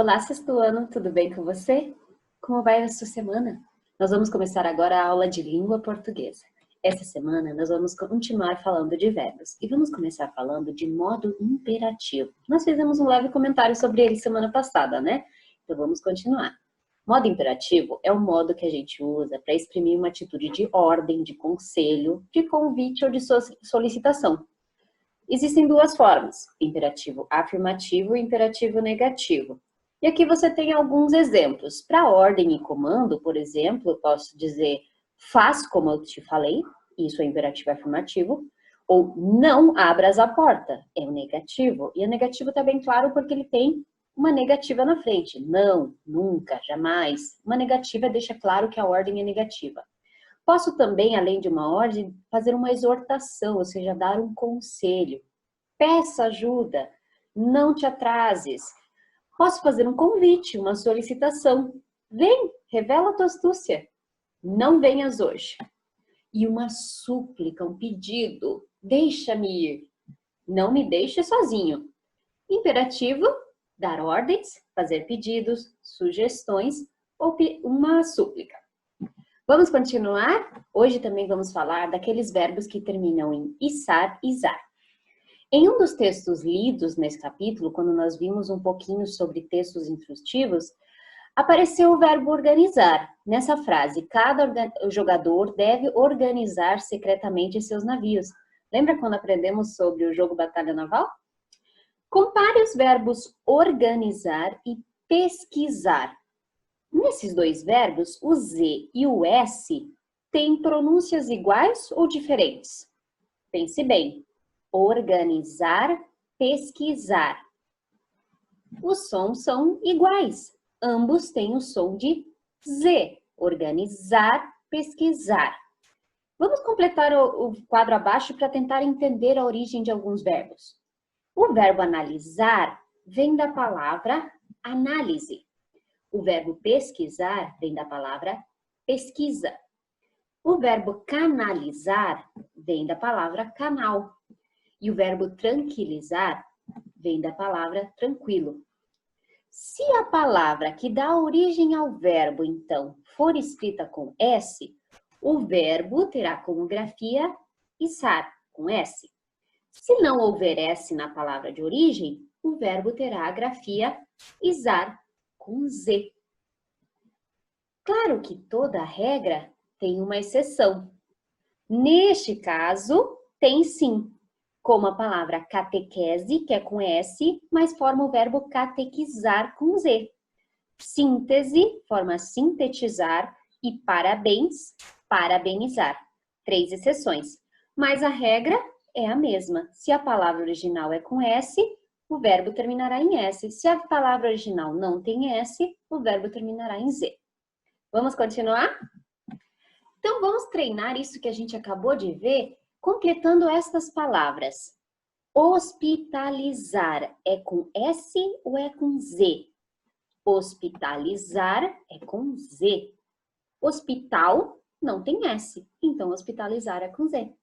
Olá, sexto ano, tudo bem com você? Como vai a sua semana? Nós vamos começar agora a aula de língua portuguesa. Essa semana nós vamos continuar falando de verbos e vamos começar falando de modo imperativo. Nós fizemos um leve comentário sobre ele semana passada, né? Então vamos continuar. Modo imperativo é o modo que a gente usa para exprimir uma atitude de ordem, de conselho, de convite ou de solicitação. Existem duas formas, imperativo afirmativo e imperativo negativo. E aqui você tem alguns exemplos. Para ordem e comando, por exemplo, eu posso dizer faz como eu te falei, isso é imperativo afirmativo, ou não abras a porta, é o negativo. E o negativo está bem claro porque ele tem uma negativa na frente. Não, nunca, jamais. Uma negativa deixa claro que a ordem é negativa. Posso também, além de uma ordem, fazer uma exortação, ou seja, dar um conselho. Peça ajuda, não te atrases. Posso fazer um convite, uma solicitação. Vem, revela a tua astúcia. Não venhas hoje. E uma súplica, um pedido. Deixa-me ir. Não me deixe sozinho. Imperativo, dar ordens, fazer pedidos, sugestões ou uma súplica. Vamos continuar? Hoje também vamos falar daqueles verbos que terminam em isar, isar. Em um dos textos lidos nesse capítulo, quando nós vimos um pouquinho sobre textos instrutivos, apareceu o verbo organizar. Nessa frase, cada jogador deve organizar secretamente seus navios. Lembra quando aprendemos sobre o jogo Batalha Naval? Compare os verbos organizar e pesquisar. Nesses dois verbos, o Z e o S têm pronúncias iguais ou diferentes? Pense bem. Organizar, pesquisar. Os sons são iguais. Ambos têm o som de Z. Organizar, pesquisar. Vamos completar o quadro abaixo para tentar entender a origem de alguns verbos. O verbo analisar vem da palavra análise. O verbo pesquisar vem da palavra pesquisa. O verbo canalizar vem da palavra canal. E o verbo tranquilizar vem da palavra tranquilo. Se a palavra que dá origem ao verbo, então, for escrita com S, o verbo terá como grafia içar, com S. Se não houver S na palavra de origem, o verbo terá a grafia isar, com Z. Claro que toda regra tem uma exceção. Neste caso, tem sim, como a palavra catequese, que é com S, mas forma o verbo catequizar com Z. Síntese, forma sintetizar, e parabéns, parabenizar. 3 exceções. Mas a regra é a mesma. Se a palavra original é com S, o verbo terminará em S. Se a palavra original não tem S, o verbo terminará em Z. Vamos continuar? Então, vamos treinar isso que a gente acabou de ver, completando estas palavras. Hospitalizar é com S ou é com Z? Hospitalizar é com Z. Hospital não tem S, então hospitalizar é com Z.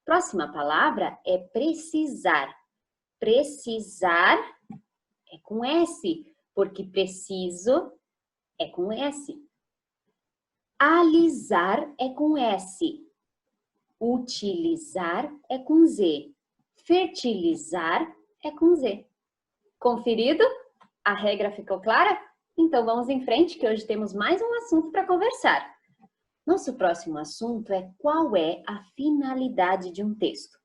Próxima palavra é precisar. Precisar é com S, porque preciso é com S. Alisar é com S. Utilizar é com Z. Fertilizar é com Z. Conferido? A regra ficou clara? Então vamos em frente que hoje temos mais um assunto para conversar. Nosso próximo assunto é qual é a finalidade de um texto.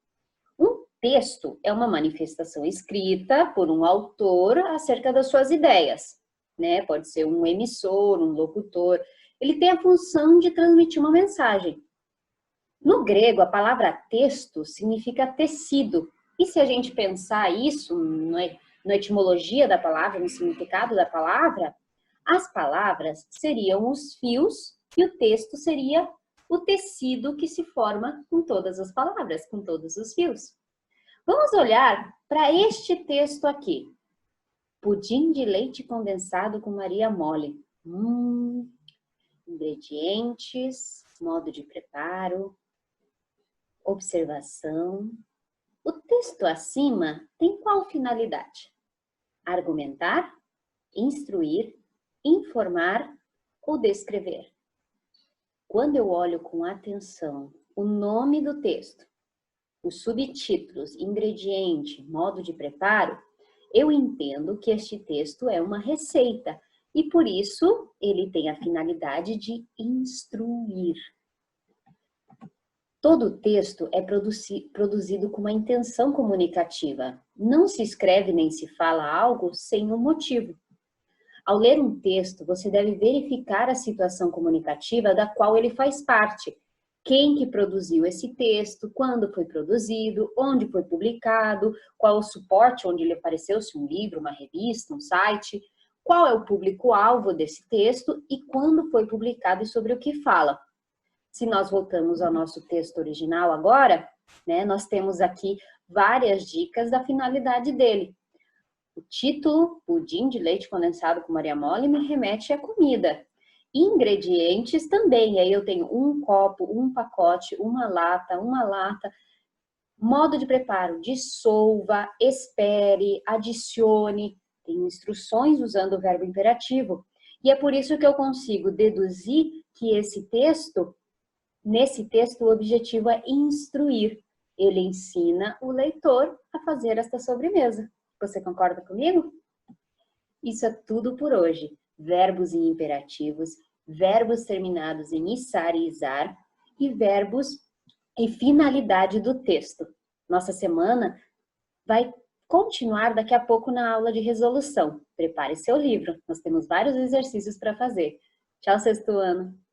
Um texto é uma manifestação escrita por um autor acerca das suas ideias, né? Pode ser um emissor, um locutor. Ele tem a função de transmitir uma mensagem. No grego, a palavra texto significa tecido. E se a gente pensar isso na etimologia da palavra, no significado da palavra, as palavras seriam os fios e o texto seria o tecido que se forma com todas as palavras, com todos os fios. Vamos olhar para este texto aqui. Pudim de leite condensado com Maria mole. Ingredientes, modo de preparo, observação. O texto acima tem qual finalidade? Argumentar, instruir, informar ou descrever. Quando eu olho com atenção o nome do texto, os subtítulos, ingrediente, modo de preparo, eu entendo que este texto é uma receita e, por isso, ele tem a finalidade de instruir. Todo texto é produzido com uma intenção comunicativa. Não se escreve nem se fala algo sem um motivo. Ao ler um texto, você deve verificar a situação comunicativa da qual ele faz parte. Quem que produziu esse texto, quando foi produzido, onde foi publicado, qual é o suporte onde ele apareceu, se um livro, uma revista, um site, qual é o público-alvo desse texto e quando foi publicado e sobre o que fala. Se nós voltamos ao nosso texto original agora, né, nós temos aqui várias dicas da finalidade dele. O título, pudim de leite condensado com Maria Mole, me remete à comida. Ingredientes também, aí eu tenho um copo, um pacote, uma lata. Modo de preparo, dissolva, espere, adicione. Tem instruções usando o verbo imperativo. E é por isso que eu consigo deduzir que nesse texto o objetivo é instruir. Ele ensina o leitor a fazer esta sobremesa. Você concorda comigo? Isso é tudo por hoje. Verbos em imperativos, verbos terminados em içar e isar e verbos e finalidade do texto. Nossa semana vai continuar daqui a pouco na aula de resolução. Prepare seu livro, nós temos vários exercícios para fazer. Tchau, sexto ano!